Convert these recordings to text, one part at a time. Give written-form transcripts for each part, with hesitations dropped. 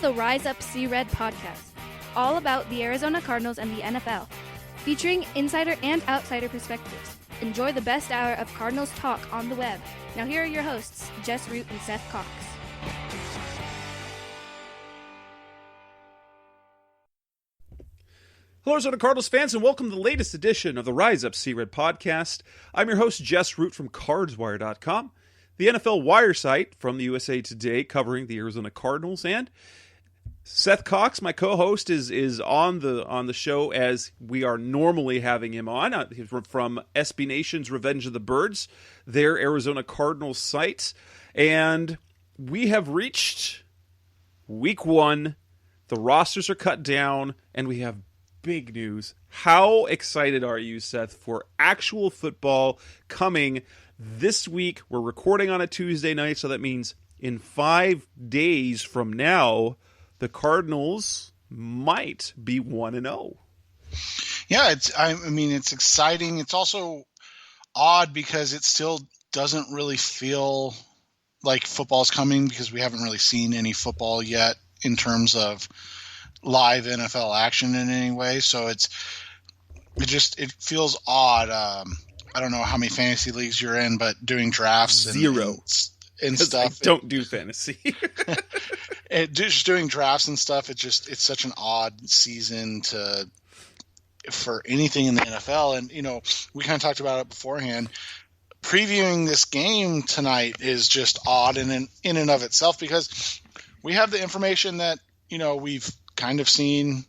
the Rise Up See Red podcast, all about the Arizona Cardinals and the NFL, featuring insider and outsider perspectives. Enjoy the best hour of Cardinals talk on the web. Now here are your hosts, Jess Root and Seth Cox. Hello, Arizona Cardinals fans, and welcome to the latest edition of the Rise Up See Red podcast. I'm your host, Jess Root from CardsWire.com, the NFL wire site from the USA Today covering the Arizona Cardinals. And Seth Cox, my co-host, is on the show as we are normally having him on. He's from SB Nation's Revenge of the Birds, their Arizona Cardinals site. And we have reached week one. The rosters are cut down, and we have big news. How excited are you, Seth, for actual football coming this week? We're recording on a Tuesday night, so that means in 5 days from now, the Cardinals might be 1-0. Yeah, it's exciting. It's also odd because it still doesn't really feel like football's coming because we haven't really seen any football yet in terms of live NFL action in any way. So it feels odd. I don't know how many fantasy leagues you're in, but doing drafts Zero. and stuff. I don't do fantasy. Just doing drafts and stuff. It's such an odd season for anything in the NFL. And, we kind of talked about it beforehand. Previewing this game tonight is just odd in and of itself because we have the information that, we've kind of seen,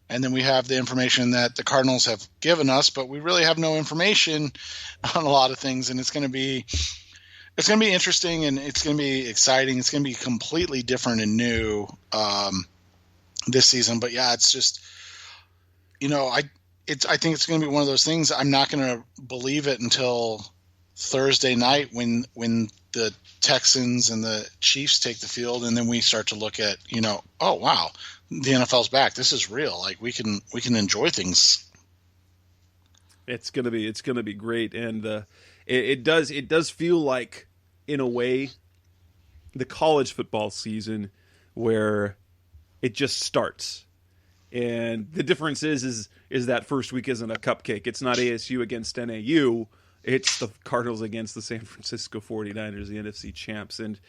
and then we have the information that the Cardinals have given us, but we really have no information on a lot of things, and it's going to be interesting, and it's going to be exciting. It's going to be completely different and new this season. But yeah, it's just, I think it's going to be one of those things. I'm not going to believe it until Thursday night when the Texans and the Chiefs take the field, and then we start to look at, oh wow, the NFL's back. This is real. Like we can enjoy things. It's gonna be great, and it does feel like, in a way, the college football season where it just starts, and the difference is that first week isn't a cupcake. It's not ASU against NAU. It's the Cardinals against the San Francisco 49ers, the NFC champs, and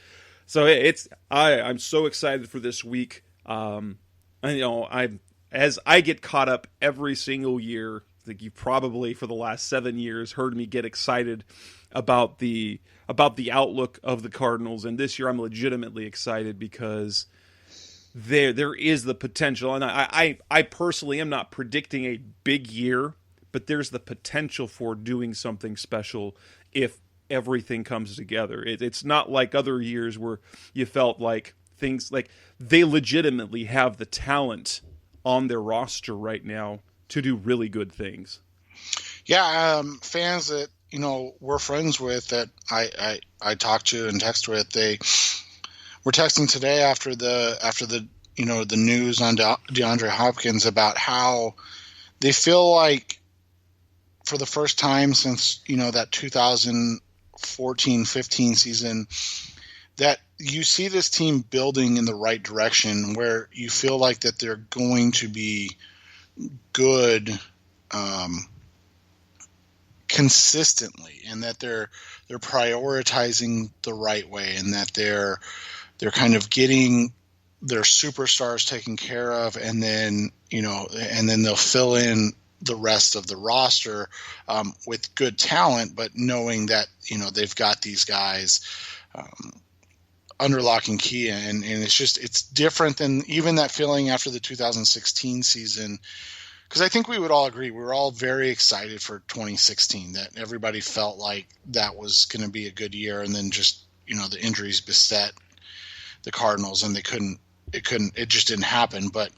so I'm so excited for this week. As I get caught up every single year, I think you've probably for the last 7 years heard me get excited about the outlook of the Cardinals, and this year I'm legitimately excited because there is the potential, and I personally am not predicting a big year, but there's the potential for doing something special if everything comes together. It's not like other years where you felt like things like they legitimately have the talent on their roster right now to do really good things. Yeah, fans that we're friends with that I talk to and text with, they were texting today after the the news on DeAndre Hopkins about how they feel like for the first time since that 2014-15 season that you see this team building in the right direction where you feel like that they're going to be good consistently, and that they're prioritizing the right way, and that they're kind of getting their superstars taken care of, and then they'll fill in the rest of the roster with good talent, but knowing that they've got these guys under lock and key, and it's different than even that feeling after the 2016 season, because I think we would all agree we were all very excited for 2016, that everybody felt like that was going to be a good year, and then just the injuries beset the Cardinals, and it just didn't happen. But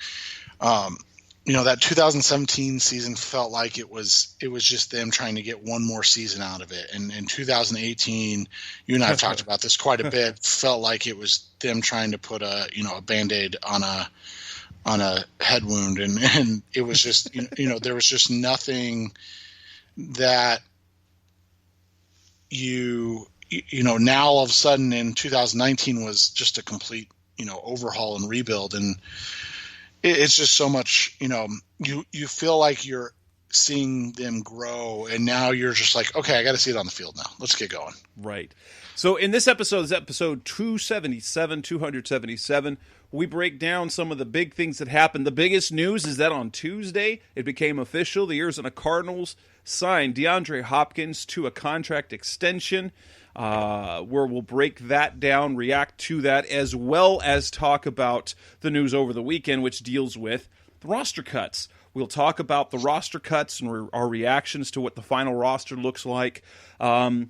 that 2017 season felt like it was just them trying to get one more season out of it. And in 2018, you and I have talked about this quite a bit, felt like it was them trying to put a Band-Aid on a head wound. And it was just, there was just nothing that now all of a sudden in 2019 was just a complete overhaul and rebuild. And it's just so much, you feel like you're seeing them grow, and now you're just like, okay, I got to see it on the field now. Let's get going. Right. So in this episode, episode 277, we break down some of the big things that happened. The biggest news is that on Tuesday, it became official. The Arizona Cardinals signed DeAndre Hopkins to a contract extension, where we'll break that down, react to that, as well as talk about the news over the weekend, which deals with the roster cuts. We'll talk about the roster cuts and our reactions to what the final roster looks like, the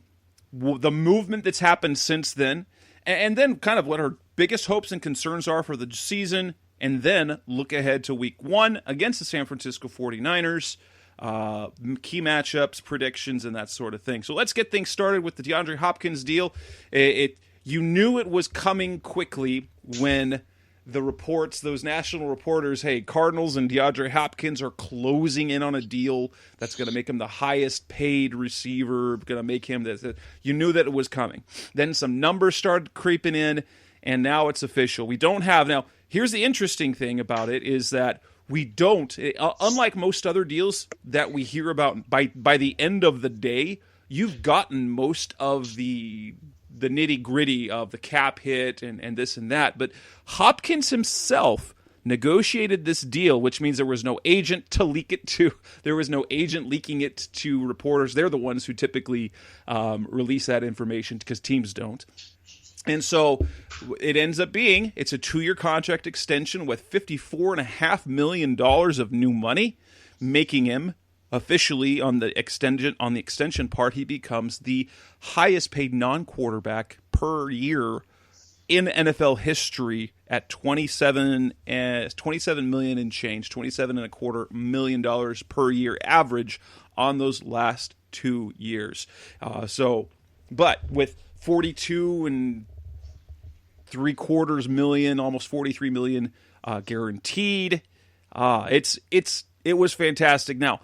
movement that's happened since then, and then kind of what our biggest hopes and concerns are for the season, and then look ahead to week 1 against the San Francisco 49ers, key matchups, predictions, and that sort of thing. So let's get things started with the DeAndre Hopkins deal. You knew it was coming quickly when the reports, those national reporters, hey, Cardinals and DeAndre Hopkins are closing in on a deal that's going to make him the highest paid receiver, going to make him this. You knew that it was coming. Then some numbers started creeping in, and now it's official. We don't have, now, here's the interesting thing about it is that we don't, unlike most other deals that we hear about, by the end of the day, you've gotten most of the nitty-gritty of the cap hit and this and that. But Hopkins himself negotiated this deal, which means there was no agent to leak it to. There was no agent leaking it to reporters. They're the ones who typically release that information because teams don't. And so it ends up being, it's a 2-year contract extension with $54.5 million of new money, making him officially on the extension part, he becomes the highest paid non-quarterback per year in NFL history at $27 million and change, $27.25 million per year average on those last 2 years. But with 42.75 million, almost 43 million guaranteed, it was fantastic. Now,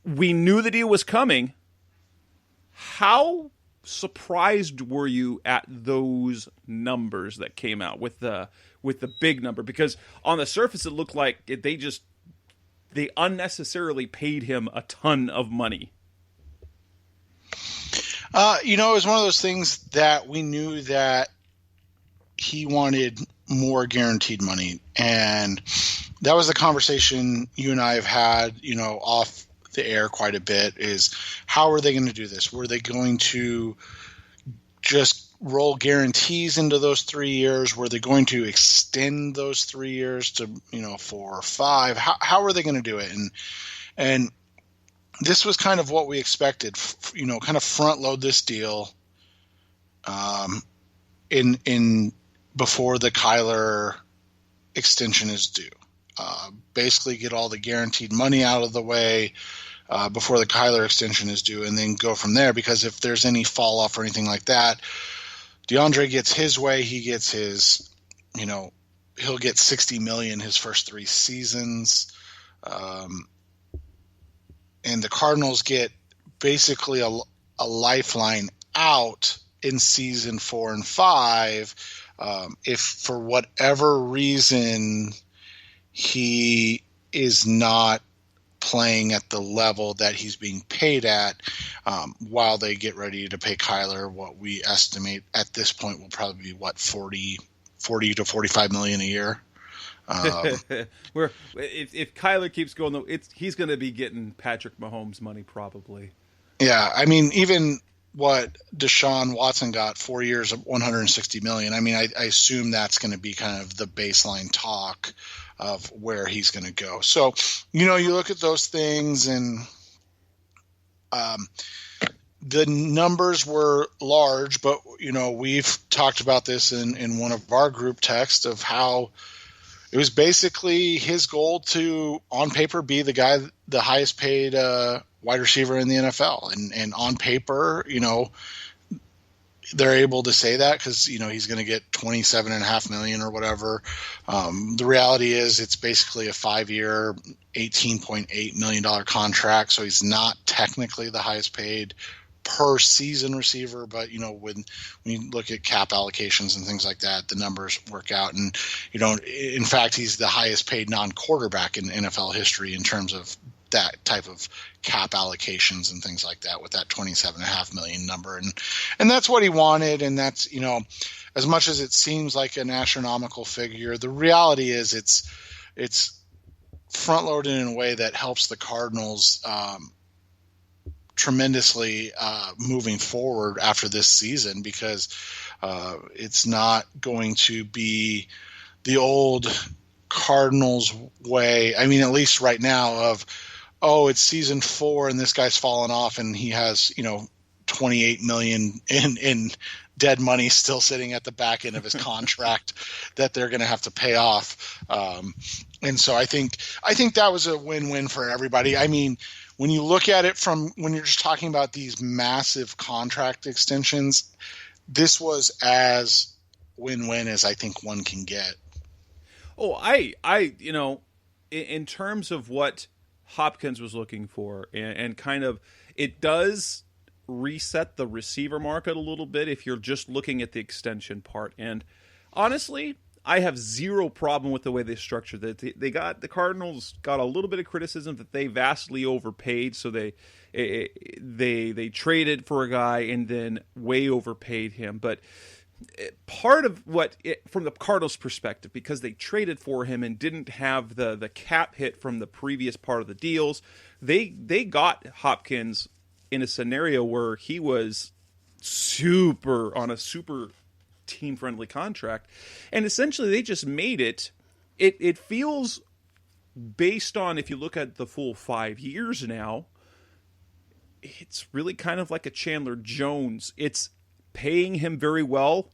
we knew the deal was coming. How surprised were you at those numbers that came out with the big number? Because on the surface, it looked like they unnecessarily paid him a ton of money. It was one of those things that we knew that he wanted more guaranteed money, and that was the conversation you and I have had, off the air quite a bit, is how are they going to do this? Were they going to just roll guarantees into those 3 years? Were they going to extend those 3 years to 4 or 5? How are they going to do it? And this was kind of what we expected, kind of front load this deal in before the Kyler extension is due. Basically get all the guaranteed money out of the way before the Kyler extension is due, and then go from there. Because if there's any fall off or anything like that, DeAndre gets his way. He gets his, he'll get $60 million his first 3 seasons. And the Cardinals get basically a lifeline out in season 4 and 5. If for whatever reason he is not playing at the level that he's being paid at, while they get ready to pay Kyler what we estimate at this point will probably be 40 to 45 million a year. Where if Kyler keeps going, he's going to be getting Patrick Mahomes money probably. Yeah, I mean, even what Deshaun Watson got, 4 years of $160 million. I mean, I assume that's going to be kind of the baseline talk of where he's going to go. So, you look at those things, and the numbers were large, but we've talked about this in one of our group texts of how it was basically his goal to, on paper, be the highest paid wide receiver in the NFL. And on paper, they're able to say that because, he's going to get $27.5 million or whatever. The reality is it's basically a 5-year, $18.8 million contract. So he's not technically the highest paid per season receiver, but when you look at cap allocations and things like that, the numbers work out. And in fact, he's the highest paid non-quarterback in NFL history in terms of that type of cap allocations and things like that, with that $27.5 million number. And that's what he wanted. And that's, as much as it seems like an astronomical figure, the reality is it's front loaded in a way that helps the Cardinals tremendously moving forward after this season, because it's not going to be the old Cardinals way. I mean, at least right now, of, it's season 4 and this guy's fallen off and he has, $28 million in dead money still sitting at the back end of his contract that they're going to have to pay off. And so I think that was a win-win for everybody. I mean, when you look at it from when you're just talking about these massive contract extensions, this was as win-win as I think one can get. Oh, in terms of what Hopkins was looking for, and kind of, it does reset the receiver market a little bit if you're just looking at the extension part. And honestly, I have zero problem with the way they structured it. The Cardinals got a little bit of criticism that they vastly overpaid, so they traded for a guy and then way overpaid him. But part of from the Cardinals' perspective, because they traded for him and didn't have the cap hit from the previous part of the deals, they got Hopkins in a scenario where he was on a super team-friendly contract, and essentially they just made it. It feels, based on, if you look at the full 5 years now, it's really kind of like a Chandler Jones. It's paying him very well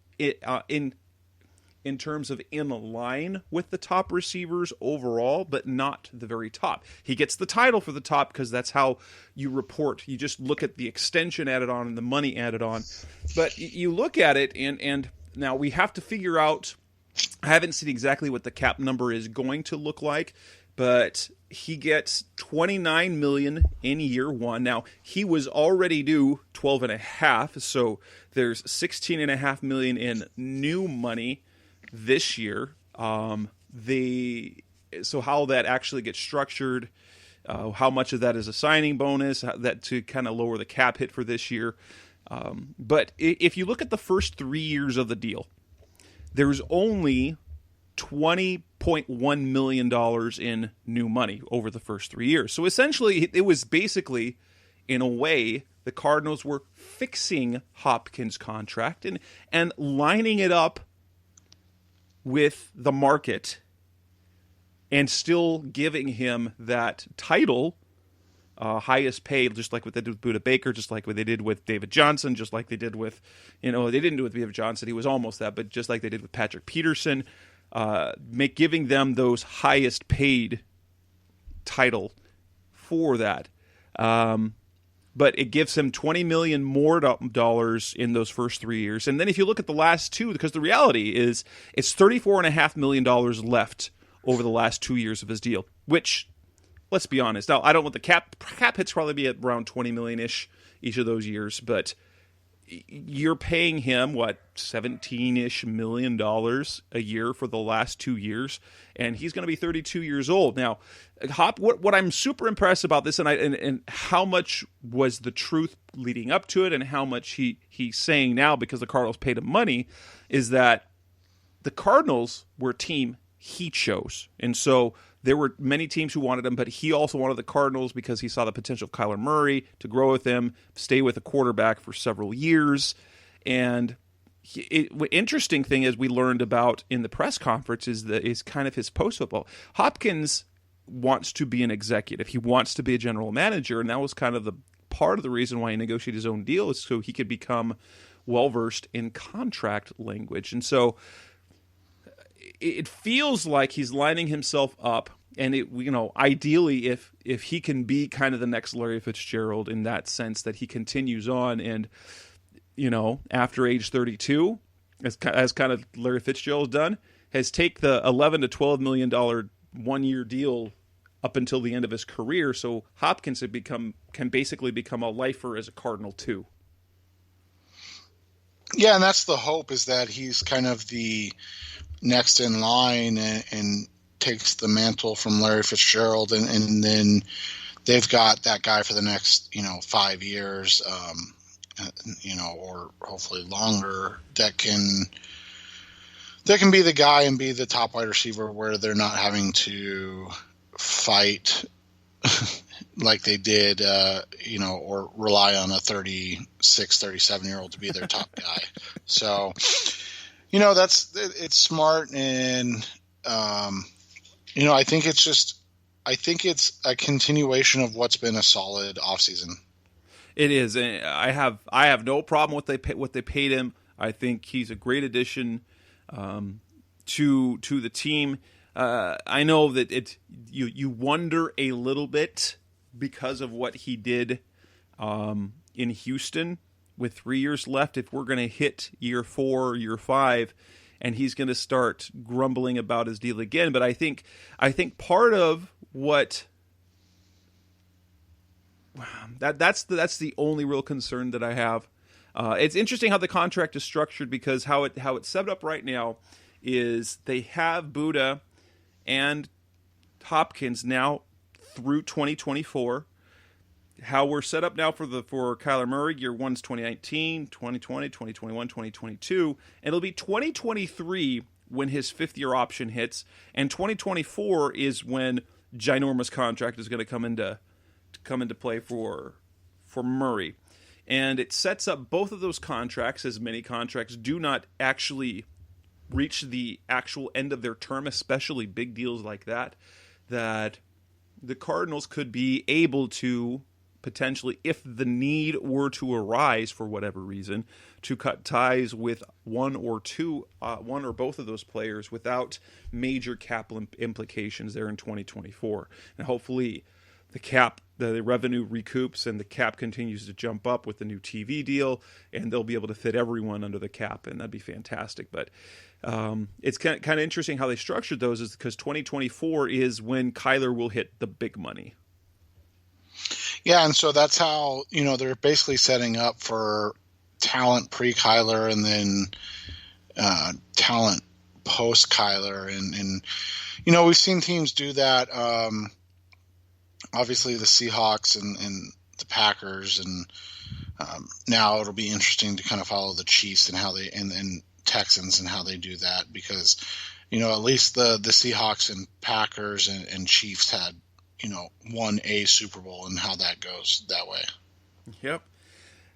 in terms of in line with the top receivers overall, but not the very top. He gets the title for the top because that's how you report. You just look at the extension added on and the money added on. But you look at it, and now we have to figure out, I haven't seen exactly what the cap number is going to look like, but he gets $29 million in year 1. Now, he was already due $12.5, so there's $16.5 million in new money this year. So how that actually gets structured, how much of that is a signing bonus, that to kind of lower the cap hit for this year. But if you look at the first 3 years of the deal, there's only $20.1 million in new money over the first 3 years. So essentially, it was basically, in a way, the Cardinals were fixing Hopkins' contract and lining it up with the market and still giving him that title, highest paid, just like what they did with Budda Baker, just like what they did with David Johnson, just like they did with, they didn't do it with David Johnson, he was almost that, but just like they did with Patrick Peterson, giving them those highest paid title for that. But it gives him $20 million more dollars in those first 3 years. And then if you look at the last two, because the reality is it's $34.5 million left over the last 2 years of his deal, which, let's be honest, now I don't want the cap hits probably be at around $20 million-ish each of those years, but you're paying him, $17-ish million a year for the last 2 years, and he's going to be 32 years old. Now, what I'm super impressed about this, and how much was the truth leading up to it, and how much he's saying now because the Cardinals paid him money, is that the Cardinals were a team he chose. And so there were many teams who wanted him, but he also wanted the Cardinals because he saw the potential of Kyler Murray to grow with him, stay with a quarterback for several years. And interesting thing is we learned about in the press conference is kind of his post-football. Hopkins wants to be an executive. He wants to be a general manager, and that was kind of the part of the reason why he negotiated his own deal, is so he could become well-versed in contract language. And so it feels like he's lining himself up, and ideally, if he can be kind of the next Larry Fitzgerald in that sense, that he continues on, and after age 32, as kind of Larry Fitzgerald done, has take the $11 to $12 million 1 year deal up until the end of his career. So Hopkins can basically become a lifer as a Cardinal too. Yeah, and that's the hope, is that he's kind of the next in line and takes the mantle from Larry Fitzgerald, and then they've got that guy for the next 5 years, or hopefully longer, that can be the guy and be the top wide receiver, where they're not having to fight like they did, or rely on a 36, 37-year-old to be their top guy. So, it's smart, and I think it's a continuation of what's been a solid offseason. It is. And I have no problem with what they paid him. I think he's a great addition to the team. I know that you wonder a little bit because of what he did in Houston with 3 years left, if we're going to hit year 4, year 5, and he's going to start grumbling about his deal again. But I think part of what that's the only real concern that I have. It's interesting how the contract is structured, because how it's set up right now is they have Buddha and Hopkins now through 2024. How we're set up now for Kyler Murray, year 1's 2019, 2020, 2021, 2022, and it'll be 2023 when his 5th-year option hits, and 2024 is when ginormous contract is going to come into play for Murray. And it sets up both of those contracts, as many contracts do not actually reach the actual end of their term, especially big deals like that the Cardinals could be able to potentially, if the need were to arise for whatever reason, to cut ties with one or both of those players without major cap implications there in 2024. And hopefully the revenue recoups and the cap continues to jump up with the new TV deal, and they'll be able to fit everyone under the cap, and that'd be fantastic. But it's kind of interesting how they structured those, is because 2024 is when Kyler will hit the big money. Yeah, and so that's how, they're basically setting up for talent pre-Kyler and then talent post-Kyler. And we've seen teams do that. Obviously the Seahawks and the Packers, and now it'll be interesting to kind of follow the Chiefs and how they and Texans and how they do that, because at least the Seahawks and Packers and Chiefs had won a Super Bowl, and how that goes that way. Yep.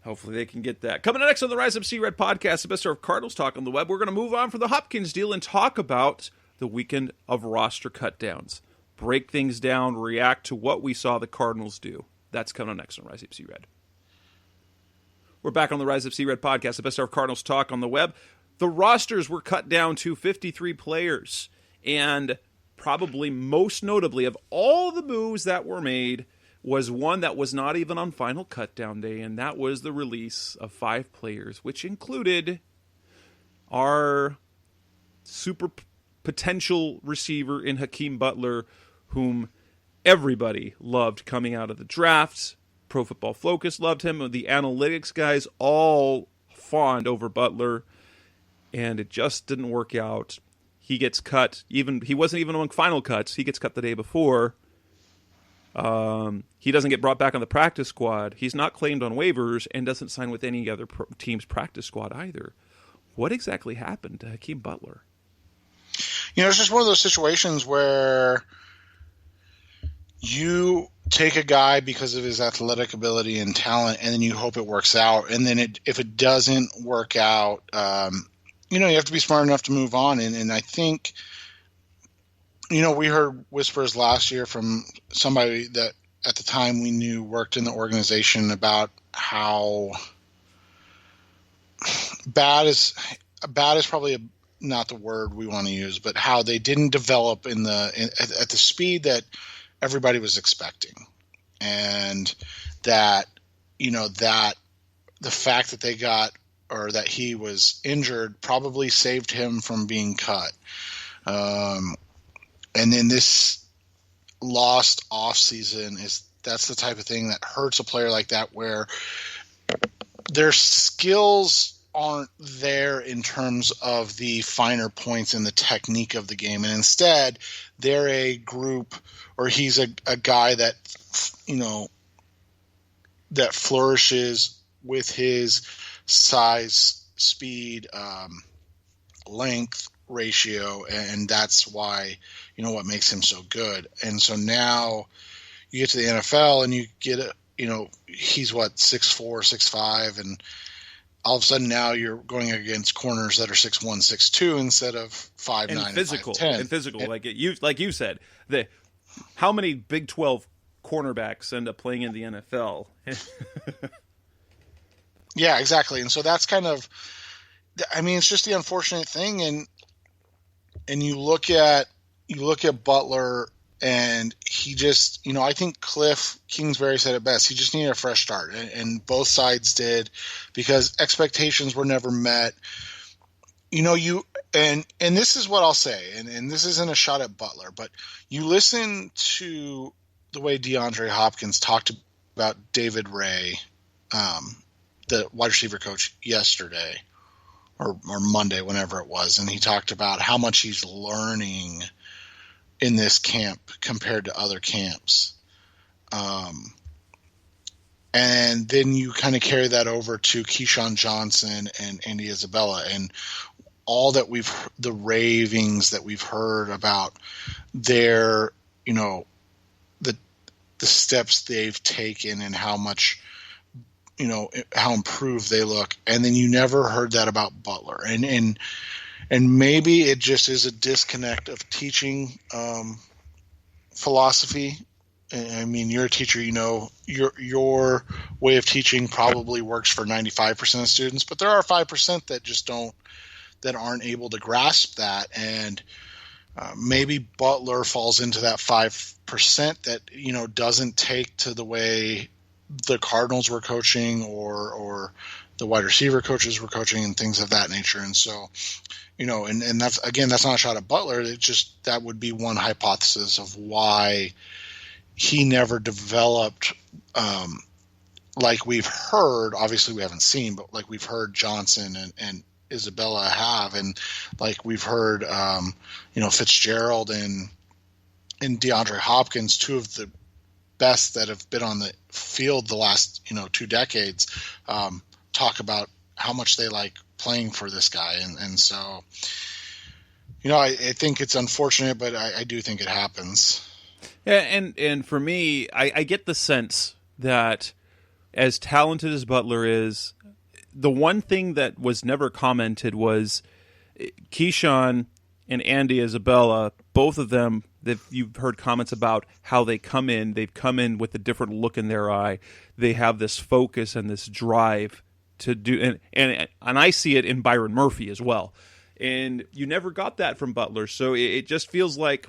Hopefully they can get that. Coming up next on the Rise Up C-Red podcast, the best of Cardinals talk on the web, we're going to move on from the Hopkins deal and talk about the weekend of roster cutdowns. Break things down, react to what we saw the Cardinals do. That's coming up next on Rise Up C-Red. We're back on the Rise Up C-Red podcast, the best of Cardinals talk on the web. The rosters were cut down to 53 players, and probably most notably of all the moves that were made was one that was not even on final cutdown day, and that was the release of 5 players, which included our super potential receiver in Hakeem Butler, whom everybody loved coming out of the drafts. Pro Football Focus loved him. The analytics guys all fawned over Butler, and it just didn't work out. He gets cut. He wasn't even among final cuts. He gets cut the day before. He doesn't get brought back on the practice squad. He's not claimed on waivers and doesn't sign with any other team's practice squad either. What exactly happened to Hakeem Butler? It's just one of those situations where you take a guy because of his athletic ability and talent, and then you hope it works out. And then if it doesn't work out, you have to be smart enough to move on. And I think, we heard whispers last year from somebody that at the time we knew worked in the organization about how bad is probably not the word we want to use, but how they didn't develop at the speed that everybody was expecting. And that, that the fact that they got, or that he was injured, probably saved him from being cut. And then this lost off season that's the type of thing that hurts a player like that, where their skills aren't there in terms of the finer points in the technique of the game. And instead, they're a group, or he's a guy that, that flourishes with his size, speed, length ratio. And that's why, what makes him so good. And so now you get to the NFL and you get he's 6'4", 6'5", and all of a sudden now you're going against corners that are 6'1", 6'2", instead of 5'9", and physical, 5'10". And physical, like you said, how many Big 12 cornerbacks end up playing in the NFL? Yeah, exactly. And so that's kind of, it's just the unfortunate thing. And you look at Butler, and he just, I think Cliff Kingsbury said it best. He just needed a fresh start, and both sides did, because expectations were never met. And this is what I'll say, and this isn't a shot at Butler, but you listen to the way DeAndre Hopkins talked about David Ray, the wide receiver coach, yesterday or Monday, whenever it was, and he talked about how much he's learning in this camp compared to other camps. And then you kind of carry that over to Keyshawn Johnson and Andy Isabella, and all that the ravings that we've heard about their, the steps they've taken and how much, how improved they look. And then you never heard that about Butler. And maybe it just is a disconnect of teaching philosophy. You're a teacher, your way of teaching probably works for 95% of students, but there are 5% that aren't able to grasp that. And maybe Butler falls into that 5% that, doesn't take to the way the Cardinals were coaching or the wide receiver coaches were coaching and things of that nature. And so, and that's not a shot at Butler. It just, that would be one hypothesis of why he never developed, like we've heard. Obviously we haven't seen, but like we've heard Johnson and Isabella have, and like we've heard, Fitzgerald and DeAndre Hopkins, two of the best that have been on the field the last, 2 decades, talk about how much they like playing for this guy. And so, I think it's unfortunate, but I do think it happens. Yeah, and for me, I get the sense that as talented as Butler is, the one thing that was never commented was Keyshawn and Andy Isabella, both of them, that you've heard comments about how they come in. They've come in with a different look in their eye. They have this focus and this drive to do, and I see it in Byron Murphy as well. And you never got that from Butler, so it just feels like,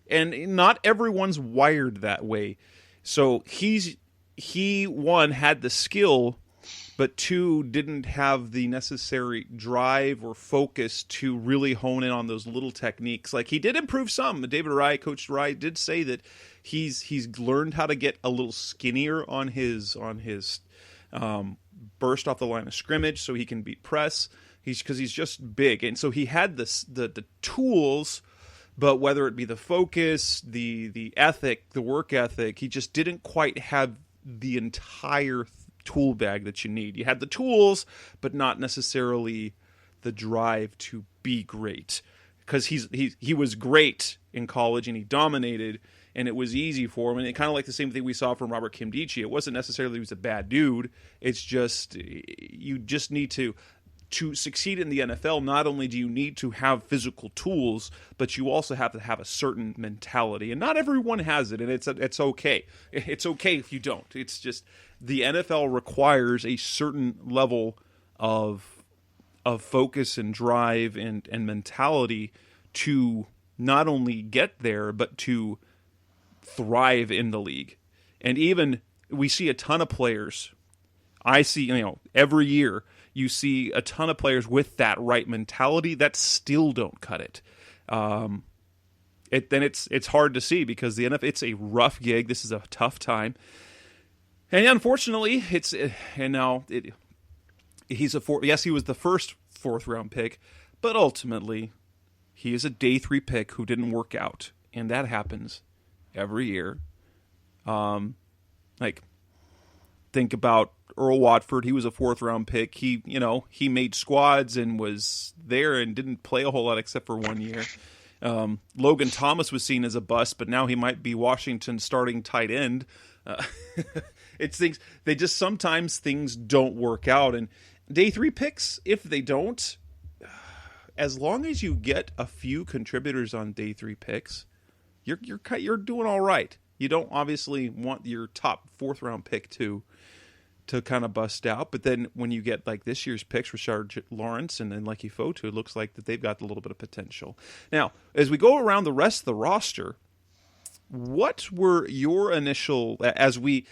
and not everyone's wired that way. So he one had the skill, but two didn't have the necessary drive or focus to really hone in on those little techniques. Like, he did improve some. Coach Rye did say that he's learned how to get a little skinnier on his burst off the line of scrimmage so he can beat press. Because he's just big, and so he had the tools, but whether it be the focus, the ethic, the work ethic, he just didn't quite have the entire tool bag that you need. You had the tools, but not necessarily the drive to be great. Because he was great in college and he dominated, and it was easy for him. And it kind of like the same thing we saw from Robert Kimdichie. It wasn't necessarily he was a bad dude. It's just you just need to succeed in the NFL. Not only do you need to have physical tools, but you also have to have a certain mentality. And not everyone has it, and it's okay. It's okay if you don't. It's just the NFL requires a certain level of focus and drive and mentality to not only get there, but to thrive in the league. And even we see a ton of players. I see, every year you see a ton of players with that right mentality that still don't cut it. Then it's hard to see because the NFL, it's a rough gig. This is a tough time, and unfortunately, Yes, he was the first fourth round pick, but ultimately he is a day 3 pick who didn't work out, and that happens every year. Think about Earl Watford. He was a 4th round pick. He made squads and was there and didn't play a whole lot except for 1 year. Logan Thomas was seen as a bust, but now he might be Washington's starting tight end. It's things, sometimes things don't work out, and day 3 picks, if they don't, as long as you get a few contributors on day 3 picks, you're doing all right. You don't obviously want your top 4th round pick to kind of bust out, but then when you get like this year's picks, Rashard Lawrence and then Lucky Fotu, it looks like that they've got a little bit of potential. Now, as we go around the rest of the roster, what were your initial, as we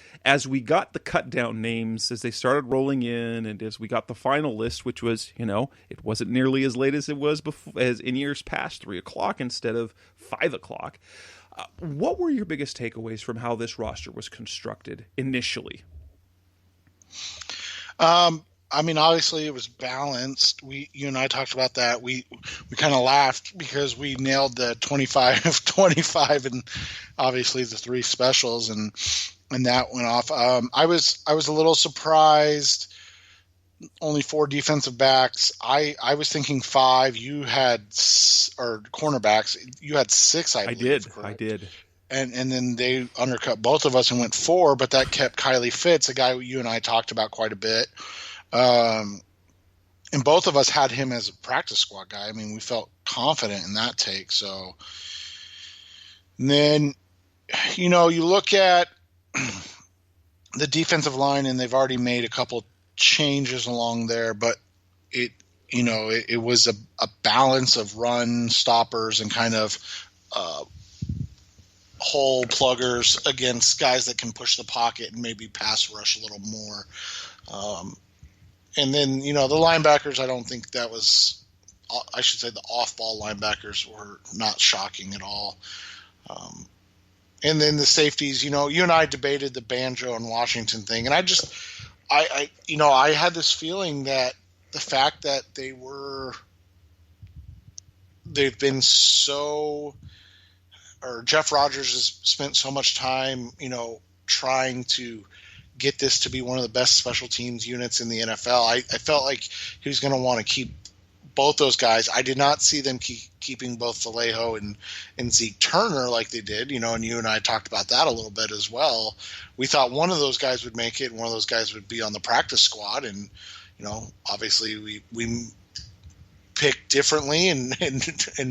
got the cut down names, as they started rolling in, and as we got the final list, which was, it wasn't nearly as late as it was before, as in years past, 3:00 instead of 5:00. What were your biggest takeaways from how this roster was constructed initially? Obviously it was balanced. You and I talked about that. We kind of laughed because we nailed the 25, and obviously the 3 specials, and that went off. I was a little surprised. Only 4 defensive backs. I was thinking 5. You had, or cornerbacks. You had 6. I did. And then they undercut both of us and went 4, but that kept Kylie Fitz, a guy you and I talked about quite a bit. And both of us had him as a practice squad guy. I mean, we felt confident in that take. So, and then, you look at the defensive line, and they've already made a couple changes along there, but it was a balance of run stoppers and kind of hole pluggers against guys that can push the pocket and maybe pass rush a little more. And then, the linebackers, I don't think that was – I should say the off-ball linebackers were not shocking at all. And then the safeties, you and I debated the Banjo and Washington thing, and I had this feeling that the fact that they've been so – or Jeff Rodgers has spent so much time, trying to get this to be one of the best special teams units in the NFL. I felt like he was going to want to keep both those guys. I did not see them keeping both Vallejo and Zeke Turner like they did, and you and I talked about that a little bit as well. We thought one of those guys would make it and one of those guys would be on the practice squad. And, obviously we picked differently and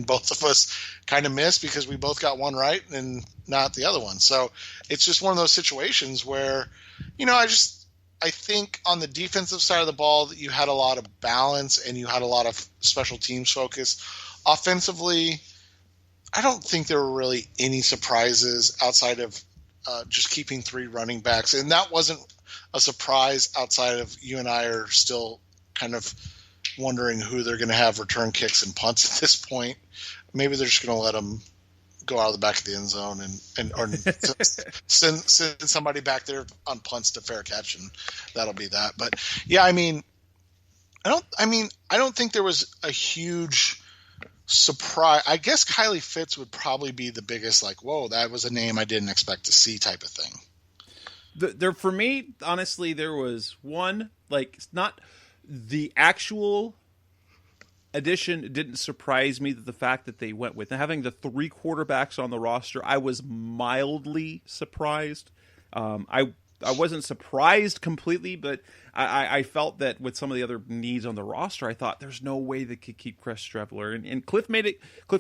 both of us kind of missed because we both got one right and not the other one. So it's just one of those situations where, I think on the defensive side of the ball that you had a lot of balance and you had a lot of special teams focus. Offensively, I don't think there were really any surprises outside of just keeping 3 running backs. And that wasn't a surprise outside of you and I are still kind of wondering who they're going to have return kicks and punts at this point. Maybe they're just going to let them go out of the back of the end zone or send somebody back there on punts to fair catch, and that'll be that. But yeah, I don't think there was a huge surprise. I guess Kylie Fitz would probably be the biggest, like, whoa, that was a name I didn't expect to see type of thing. There for me, honestly, there was one, like, not the actual addition didn't surprise me, that the fact that they went with having the 3 quarterbacks on the roster, I was mildly surprised. I wasn't surprised completely, but I felt that with some of the other needs on the roster, I thought there's no way they could keep Chris Streveler, and Cliff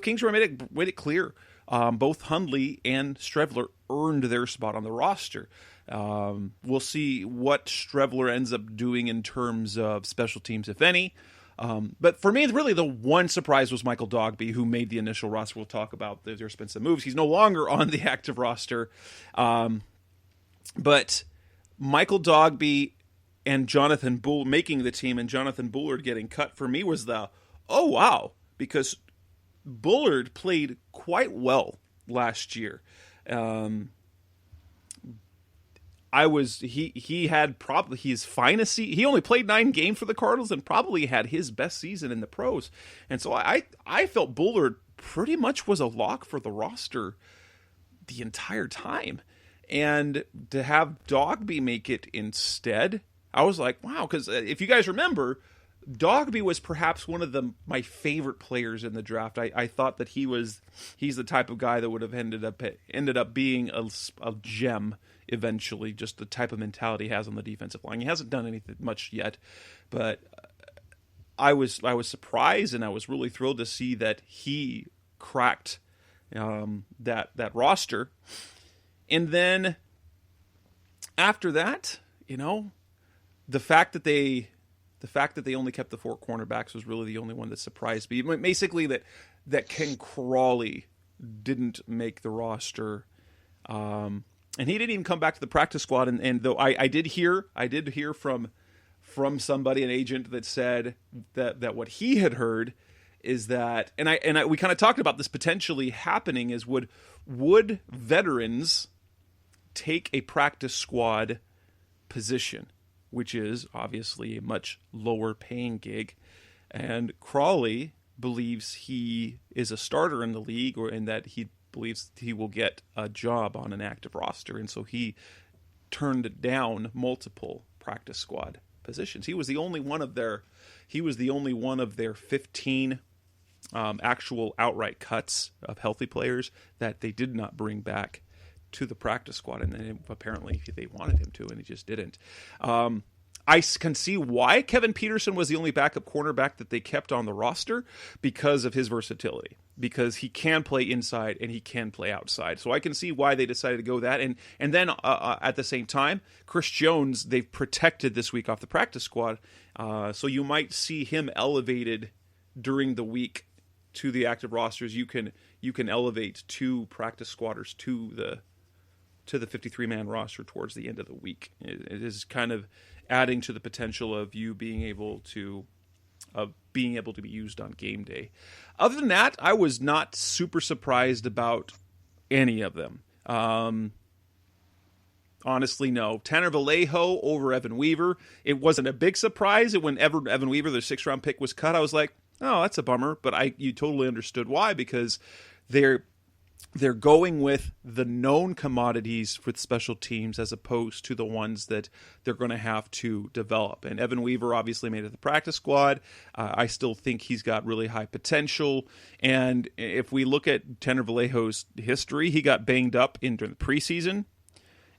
Kingsbury made it clear. Both Hundley and Streveler earned their spot on the roster. We'll see what Streveler ends up doing in terms of special teams, if any. But for me, really, the one surprise was Michael Dogby, who made the initial roster. We'll talk about there's been some moves. He's no longer on the active roster. But Michael Dogby and Jonathan Bull making the team and Jonathan Bullard getting cut for me was oh, wow, because Bullard played quite well last year. he had probably his finest season. He only played 9 games for the Cardinals and probably had his best season in the pros. And so I felt Bullard pretty much was a lock for the roster the entire time. And to have Dogby make it instead, I was like, wow, because if you guys remember, Dogby was perhaps one of my favorite players in the draft. I thought that he's the type of guy that would have ended up being a gem eventually, just the type of mentality he has on the defensive line. He hasn't done anything much yet, but I was surprised, and I was really thrilled to see that he cracked that roster. And then after that, the fact that they only kept the 4 cornerbacks was really the only one that surprised me. Basically, that Ken Crawley didn't make the roster, and he didn't even come back to the practice squad. And though I did hear from somebody, an agent, that said that what he had heard is that, and we kind of talked about this potentially happening, is would veterans take a practice squad position, which is obviously a much lower paying gig, and Crawley believes he is a starter in the league, and that he believes he will get a job on an active roster, and so he turned down multiple practice squad positions. He was the only one of their 15 actual outright cuts of healthy players that they did not bring back to the practice squad, and then apparently they wanted him to, and he just didn't. I can see why Kevin Peterson was the only backup cornerback that they kept on the roster, because of his versatility, because he can play inside and he can play outside. So I can see why they decided to go that. And then at the same time, Chris Jones, they've protected this week off the practice squad. So you might see him elevated during the week to the active rosters. You can elevate 2 practice squatters to the 53-man roster towards the end of the week. It is kind of adding to the potential of you being able to be used on game day. Other than that, I was not super surprised about any of them. Honestly, no. Tanner Vallejo over Evan Weaver. It wasn't a big surprise. When Evan Weaver, their 6th-round pick, was cut, I was like, oh, that's a bummer. But you totally understood why, because they're going with the known commodities with special teams as opposed to the ones that they're going to have to develop. And Evan Weaver obviously made it to the practice squad. I still think he's got really high potential. And if we look at Tanner Vallejo's history, he got banged up during the preseason.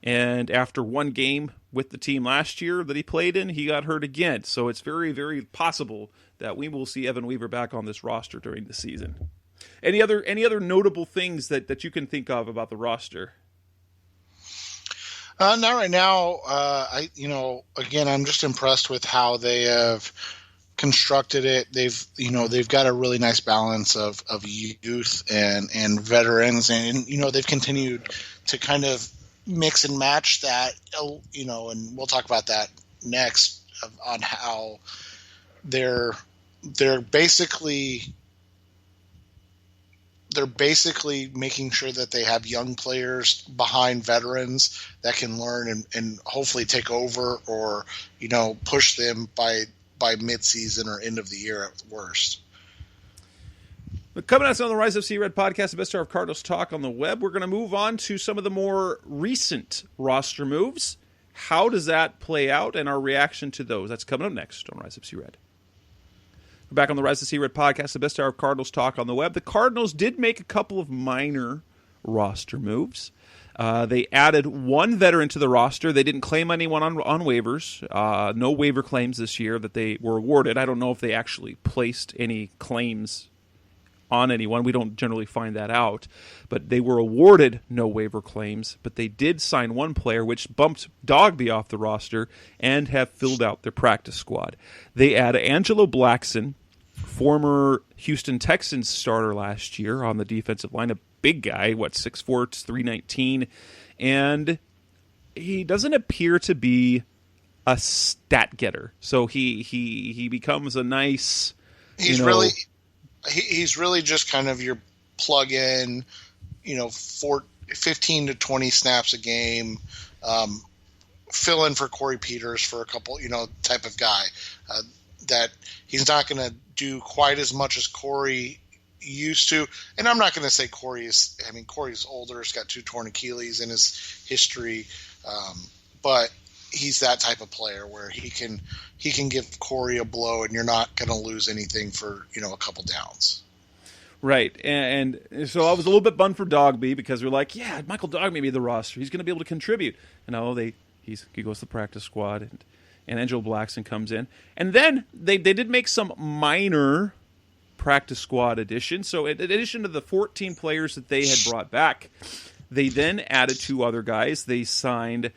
And after 1 game with the team last year that he played in, he got hurt again. So it's very, very possible that we will see Evan Weaver back on this roster during the season. Any other notable things that you can think of about the roster? Not right now. Again, I'm just impressed with how they have constructed it. They've got a really nice balance of youth and veterans, and they've continued to kind of mix and match that. And we'll talk about that next on how they're basically making sure that they have young players behind veterans that can learn and hopefully take over or, push them by mid-season or end of the year at worst. But coming up on the Rise of Sea Red podcast, the best hour of Cardinals talk on the web, we're going to move on to some of the more recent roster moves. How does that play out and our reaction to those? That's coming up next on Rise of Sea Red. We're back on the Rise of Sea Red podcast, the best hour of Cardinals talk on the web. The Cardinals did make a couple of minor roster moves. They added 1 veteran to the roster. They didn't claim anyone on waivers. No waiver claims this year that they were awarded. I don't know if they actually placed any claims on anyone. We don't generally find that out. But they were awarded no waiver claims. But they did sign 1 player, which bumped Dogby off the roster, and have filled out their practice squad. They add Angelo Blackson, former Houston Texans starter last year on the defensive line, a big guy, 6'4", 319, and he doesn't appear to be a stat getter. So he becomes a nice. He's really just kind of your plug in, 15 to 20 snaps a game, fill in for Corey Peters for a couple, type of guy. That he's not going to do quite as much as Corey used to. And I'm not going to say Corey's older. He's got 2 torn Achilles in his history. But he's that type of player where he can give Corey a blow and you're not going to lose anything for, a couple downs. Right. And so I was a little bit bummed for Dogby because we're like, yeah, Michael Dogby made the roster. He's going to be able to contribute. And he goes to the practice squad and Angelo Blackson comes in. And then they did make some minor practice squad additions. So in addition to the 14 players that they had brought back, they then added 2 other guys. They signed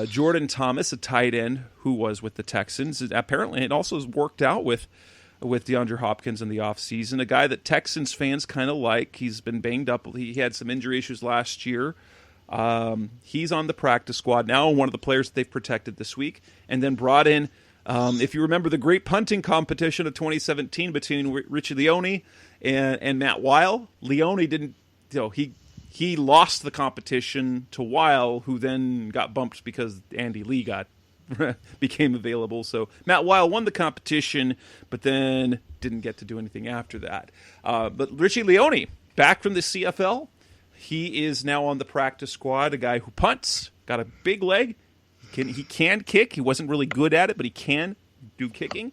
Jordan Thomas, a tight end who was with the Texans. Apparently it also has worked out with DeAndre Hopkins in the offseason, a guy that Texans fans kind of like. He's been banged up. He had some injury issues last year. He's on the practice squad now, one of the players that they've protected this week, and then brought in, if you remember the great punting competition of 2017 between Richie Leone and Matt Weil. Leone didn't, he lost the competition to Weil, who then got bumped because Andy Lee became available. So Matt Weil won the competition, but then didn't get to do anything after that. But Richie Leone, back from the CFL, he is now on the practice squad, a guy who punts, got a big leg. He can kick. He wasn't really good at it, but he can do kicking.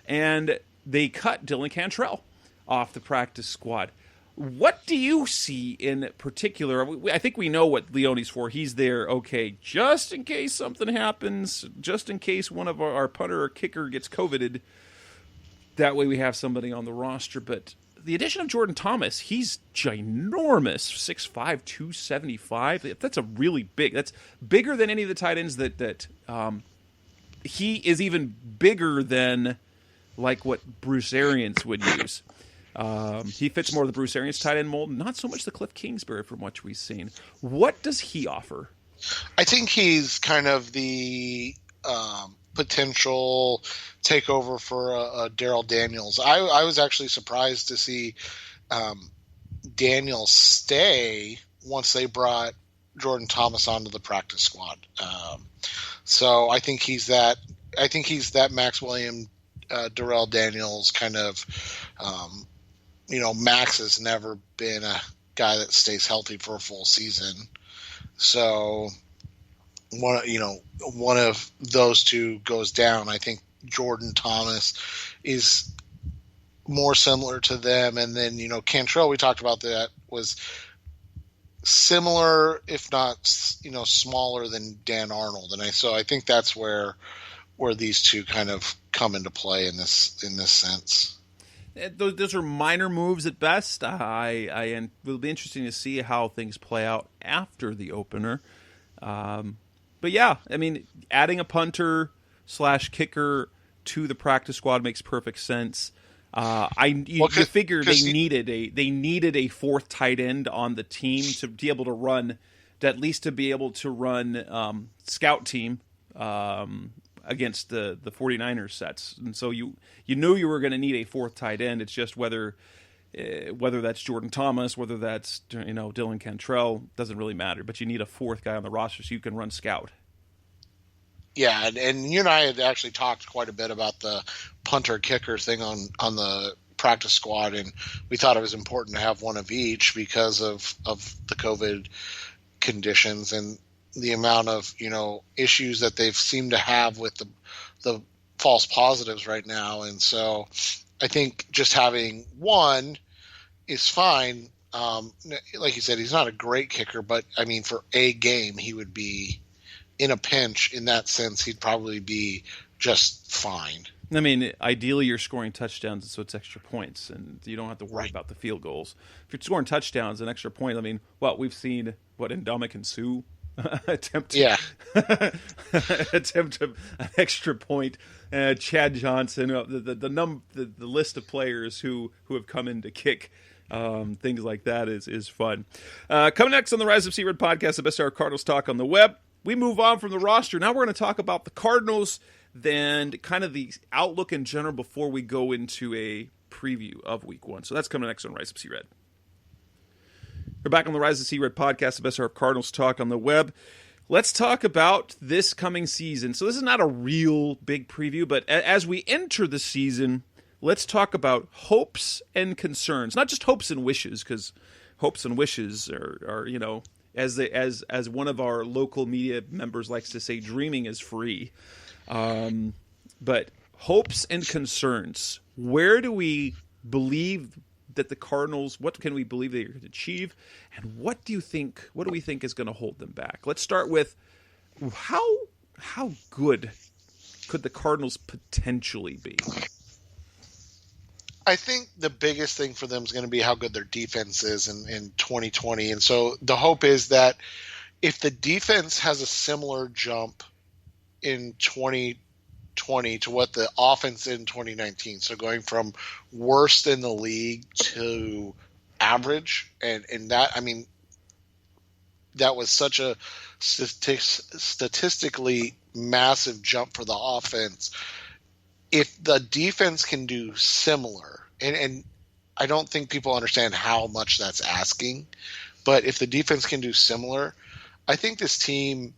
And they cut Dylan Cantrell off the practice squad. What do you see in particular? I think we know what Leone's for. He's there, okay, just in case something happens, just in case one of our punter or kicker gets COVIDed. That way we have somebody on the roster. But the addition of Jordan Thomas, he's ginormous, 6'5", 275. That's a really big. That's bigger than any of the tight ends that he is even bigger than like what Bruce Arians would use. He fits more the Bruce Arians tight end mold, not so much the Cliff Kingsbury from what we've seen. What does he offer? I think he's kind of the potential takeover for Daryl Daniels. I was actually surprised to see Daniels stay once they brought Jordan Thomas onto the practice squad. So I think he's that. I think he's that Max Williams, Darrell Daniels kind of. Max has never been a guy that stays healthy for a full season. So one of those two goes down. I think Jordan Thomas is more similar to them. And then, Cantrell, we talked about that, was similar, if not, smaller than Dan Arnold. And so I think that's where these two kind of come into play in this sense. Those are minor moves at best. It will be interesting to see how things play out after the opener. But yeah, I mean, adding a punter / kicker to the practice squad makes perfect sense. You figure they needed a fourth tight end on the team to be able to run, to be able to run scout team against the 49ers sets. And so you knew you were going to need a fourth tight end. It's just whether that's Jordan Thomas, whether that's Dylan Cantrell, doesn't really matter. But you need a fourth guy on the roster so you can run scout. Yeah, and you and I had actually talked quite a bit about the punter-kicker thing on the practice squad, and we thought it was important to have one of each because of the COVID conditions and the amount of issues that they've seemed to have with the false positives right now. And so I think just having one is fine. Like you said, he's not a great kicker, but I mean, for a game, he would be in a pinch. In that sense, he'd probably be just fine. I mean, ideally you're scoring touchdowns, so it's extra points, and you don't have to worry about the field goals. If you're scoring touchdowns, an extra point, I mean, we've seen Ndamukong Suh attempt an extra point. Chad Johnson, the list of players who have come in to kick things like that is fun. Coming next on the Rise of C-Red podcast, the best hour Cardinals talk on the web. We move on from the roster. Now we're going to talk about the Cardinals, then kind of the outlook in general before we go into a preview of Week 1. So that's coming next on Rise of C-Red. We're back on the Rise of C-Red podcast, the best hour of Cardinals talk on the web. let's talk about this coming season. So this is not a real big preview, but as we enter the season, let's talk about hopes and concerns. Not just hopes and wishes, because hopes and wishes are as one of our local media members likes to say, dreaming is free. But hopes and concerns. Where do we believe that the Cardinals, what can we believe they could achieve, and what do we think is going to hold them back? Let's start with how good could the Cardinals potentially be? I think the biggest thing for them is going to be how good their defense is in 2020. And so the hope is that if the defense has a similar jump in 2020 to what the offense in 2019, so going from worst in the league to average, and that, I mean, that was such a statistically massive jump for the offense. If the defense can do similar, and I don't think people understand how much that's asking, but if the defense can do similar, I think this team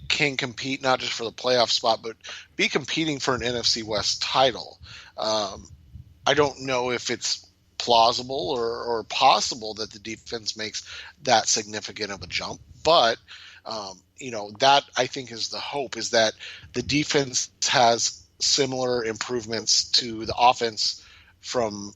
can compete not just for the playoff spot, but be competing for an NFC West title. I don't know if it's plausible or possible that the defense makes that significant of a jump, but that I think is the hope, is that the defense has similar improvements to the offense from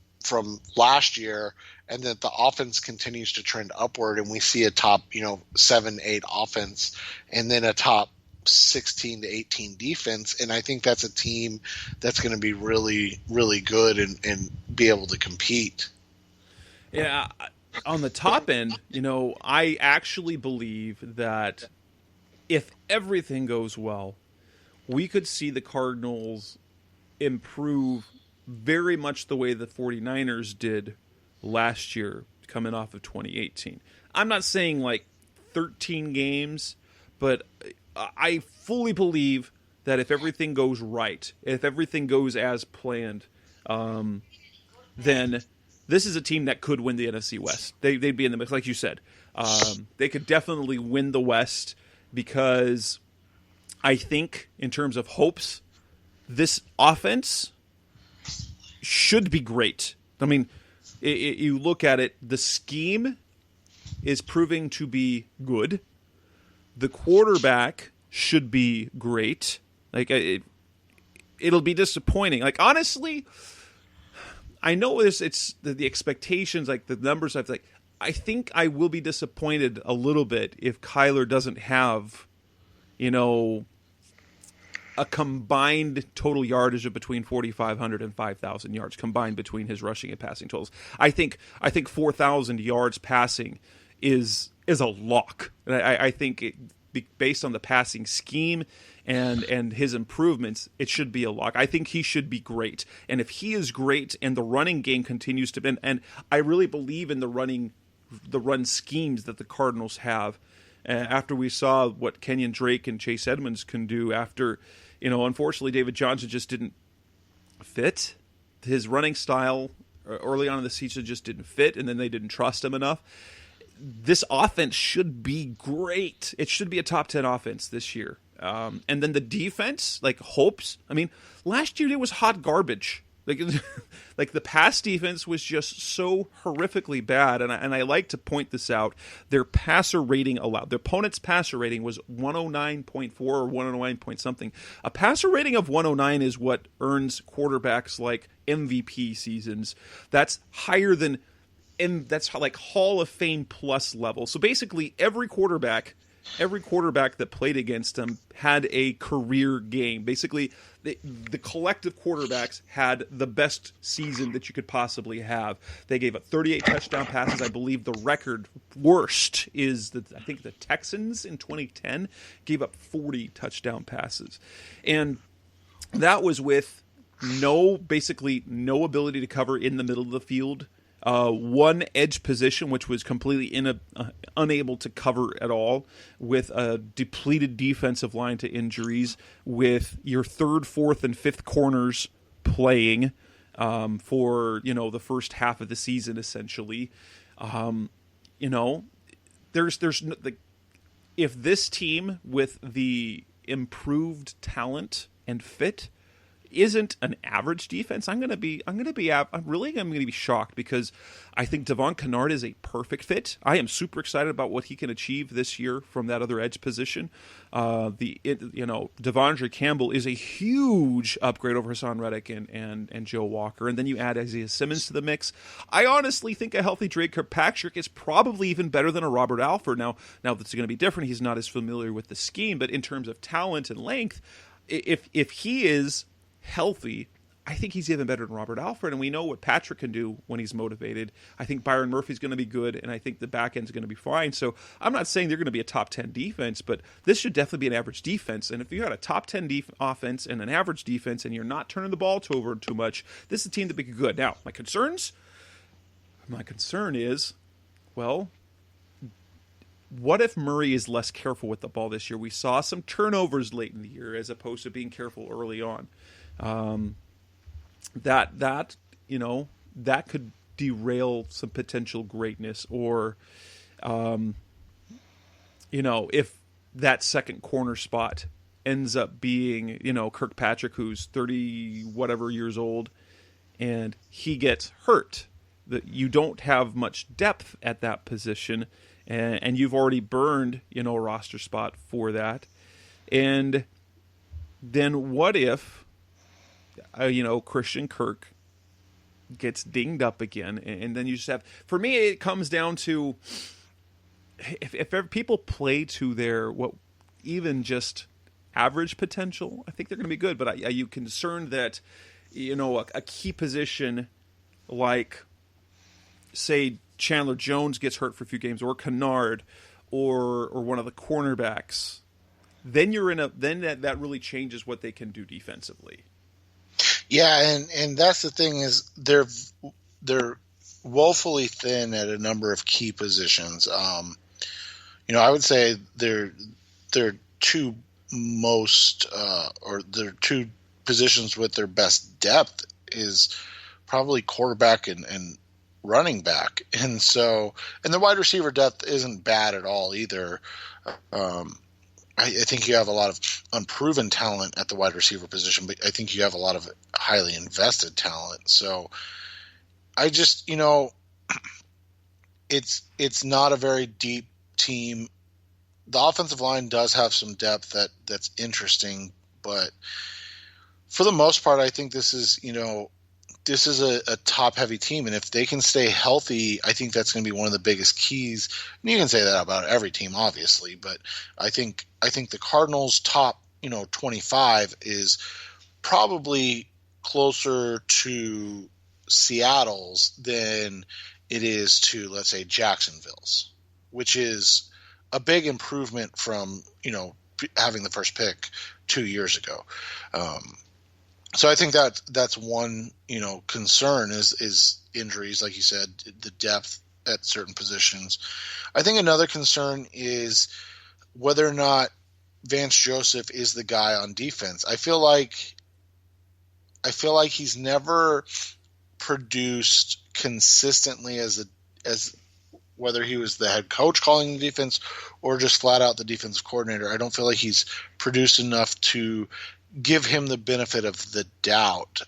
last year, and that the offense continues to trend upward, and we see a top 7-8 offense and then a top 16 to 18 defense. And I think that's a team that's going to be really, really good and be able to compete. Yeah, on the top end, I actually believe that if everything goes well, we could see the Cardinals improve very much the way the 49ers did last year, coming off of 2018. I'm not saying like 13 games, but I fully believe that if everything goes right, if everything goes as planned, then this is a team that could win the NFC West. They'd be in the mix, like you said. They could definitely win the West, because I think in terms of hopes, this offense should be great. I mean, you look at it, the scheme is proving to be good. The quarterback should be great. Like, it'll be disappointing. Like, honestly, I know it's the expectations, like the numbers. I think I will be disappointed a little bit if Kyler doesn't have, a combined total yardage of between 4,500 and 5,000 yards combined between his rushing and passing totals. I think 4,000 yards passing is a lock. I think based on the passing scheme and his improvements, it should be a lock. I think he should be great. And if he is great and the running game continues to be, and I really believe in the run schemes that the Cardinals have, after we saw what Kenyon Drake and Chase Edmonds can do after, unfortunately David Johnson just didn't fit. His running style early on in the season just didn't fit, and then they didn't trust him enough. This offense should be great. It should be a top 10 offense this year. And then the defense, like hopes. I mean, last year it was hot garbage. Like the pass defense was just so horrifically bad, and I like to point this out. Their passer rating allowed, their opponent's passer rating was 109.4 or 109 point something. A passer rating of 109 is what earns quarterbacks like MVP seasons. That's higher than, and that's like Hall of Fame plus level. So basically, every quarterback that played against him had a career game. Basically, the collective quarterbacks had the best season that you could possibly have. They gave up 38 touchdown passes. I believe the record worst is I think the Texans in 2010 gave up 40 touchdown passes. And that was with basically no ability to cover in the middle of the field. One edge position, which was completely unable to cover at all, with a depleted defensive line to injuries, with your third, fourth, and fifth corners playing for the first half of the season, essentially. There's if this team with the improved talent and fit isn't an average defense, I'm really going to be shocked, because I think Devon Kennard is a perfect fit. I am super excited about what he can achieve this year from that other edge position. Devondre Campbell is a huge upgrade over Hassan Reddick and Joe Walker, and then you add Isaiah Simmons to the mix. I honestly think a healthy Drake Kirkpatrick is probably even better than a Robert Alford. Now that's going to be different. He's not as familiar with the scheme, but in terms of talent and length, if he is healthy, I think he's even better than Robert Alford, and we know what Patrick can do when he's motivated. I think Byron Murphy's going to be good, and I think the back end's going to be fine. So I'm not saying they're going to be a top 10 defense, but this should definitely be an average defense. And if you got a top 10 offense and an average defense, and you're not turning the ball over too much, this is a team that be good. Now, my concern is, well, what if Murray is less careful with the ball this year? We saw some turnovers late in the year as opposed to being careful early on. That could derail some potential greatness, or if that second corner spot ends up being Kirkpatrick, who's 30 whatever years old, and he gets hurt, that you don't have much depth at that position, and you've already burned a roster spot for that. And then what if Christian Kirk gets dinged up again, and then you just have, for me, it comes down to if people play to their even just average potential, I think they're going to be good. But are you concerned that a key position like, say, Chandler Jones gets hurt for a few games, or Kennard, or one of the cornerbacks, then that really changes what they can do defensively. Yeah, and that's the thing, is they're woefully thin at a number of key positions. I would say their two most or their two positions with their best depth is probably quarterback and running back, and the wide receiver depth isn't bad at all either. I think you have a lot of unproven talent at the wide receiver position, but I think you have a lot of highly invested talent. So I just, it's not a very deep team. The offensive line does have some depth that's interesting, but for the most part, I think this is a top-heavy team, and if they can stay healthy, I think that's going to be one of the biggest keys. And you can say that about every team, obviously, but I think the Cardinals' top 25 is probably closer to Seattle's than it is to, let's say, Jacksonville's, which is a big improvement from having the first pick 2 years ago. So I think that's one concern is injuries, like you said, the depth at certain positions. I think another concern is whether or not Vance Joseph is the guy on defense. I feel like he's never produced consistently as whether he was the head coach calling the defense or just flat out the defensive coordinator. I don't feel like he's produced enough to give him the benefit of the doubt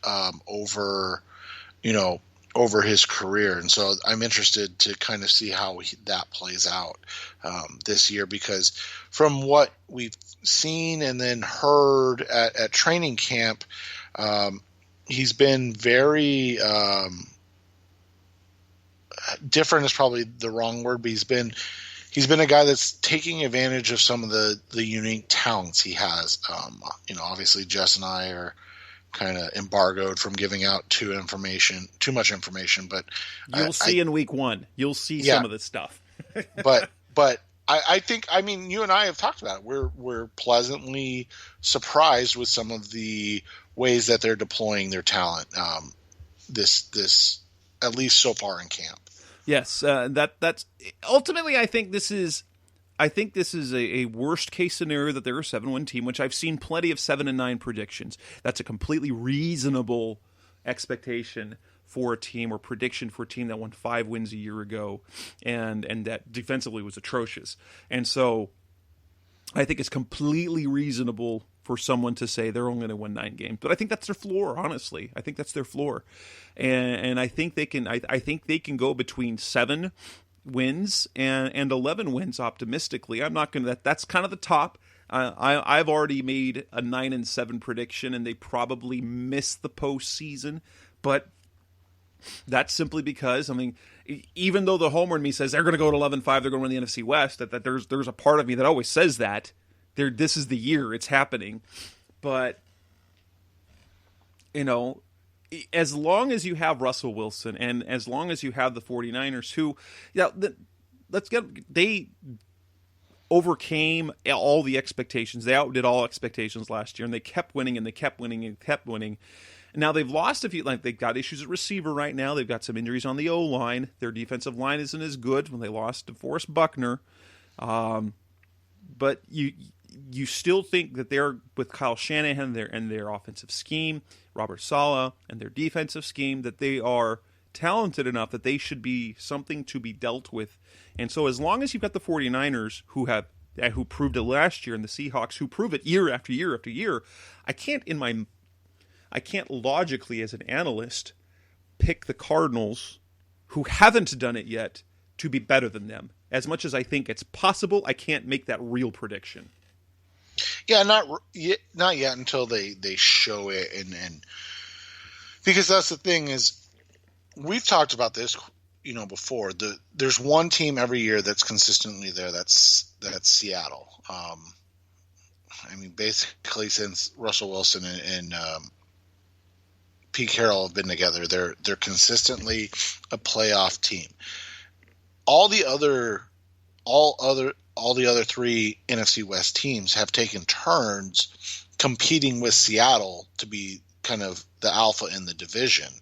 over his career. And so I'm interested to kind of see how that plays out this year, because from what we've seen and then heard at training camp, he's been very different is probably the wrong word, but he's been a guy that's taking advantage of some of the unique talents he has. Obviously Jess and I are kind of embargoed from giving out too much information, but you'll see in week one, you'll see some of this stuff. but I think, you and I have talked about it. We're pleasantly surprised with some of the ways that they're deploying their talent. This at least so far in camp. Yes, that's ultimately. I think this is a worst case scenario that they're a 7-win team, which I've seen plenty of 7-9 predictions. That's a completely reasonable expectation for a team, or prediction for a team that won 5 wins a year ago, and that defensively was atrocious. And so I think it's completely reasonable for someone to say they're only going to win 9 games. But I think that's their floor, honestly. I think that's their floor. And I think they can I think they can go between 7 wins and 11 wins optimistically. I'm not going to that's kind of the top. I've already made a 9-7 prediction, and they probably miss the postseason. But that's simply because, I mean, even though the homer in me says they're going to go to 11-5, they're going to win the NFC West, that there's a part of me that always says that. This is the year, it's happening. But, you know, as long as you have Russell Wilson and as long as you have the 49ers who, they overcame all the expectations. They outdid all expectations last year, and they kept winning and they kept winning and kept winning. Now they've lost a few. Like, they've got issues at receiver right now. They've got some injuries on the O-line. Their defensive line isn't as good when they lost to Forrest Buckner. But you still think that they're, with Kyle Shanahan and their offensive scheme, Robert Saleh and their defensive scheme, that they are talented enough that they should be something to be dealt with. And so as long as you've got the 49ers who proved it last year, and the Seahawks who prove it year after year after year, I can't logically, as an analyst, pick the Cardinals, who haven't done it yet, to be better than them. As much as I think it's possible, I can't make that real prediction. Yeah, not yet until they show it, and because that's the thing is, we've talked about this, before. There's one team every year that's consistently there. That's Seattle. I mean, basically since Russell Wilson and Pete Carroll have been together, they're consistently a playoff team. All the other 3 NFC West teams have taken turns competing with Seattle to be kind of the alpha in the division.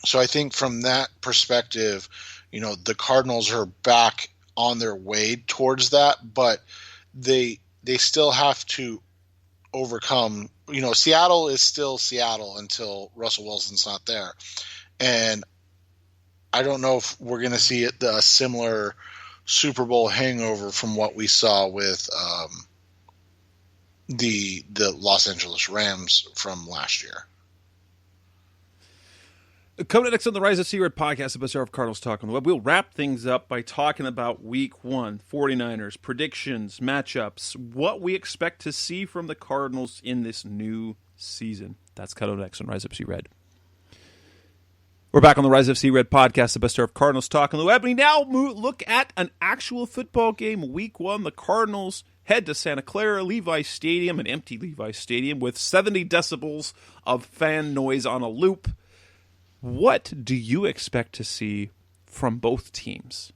So I think from that perspective, the Cardinals are back on their way towards that, but they still have to overcome. Seattle is still Seattle until Russell Wilson's not there, and I don't know if we're going to see a similar Super Bowl hangover from what we saw with the Los Angeles Rams from last year. Coming next on the Rise of C-Red podcast, the best hour of Cardinals Talk on the Web, we'll wrap things up by talking about Week 1, 49ers, predictions, matchups, what we expect to see from the Cardinals in this new season. That's coming next on Rise of C-Red. We're back on the Rise of C-Red podcast, the best hour of Cardinals Talk on the Web. We now look at an actual football game, Week 1. The Cardinals head to Santa Clara Levi Stadium, an empty Levi Stadium, with 70 decibels of fan noise on a loop. What do you expect to see from both teams?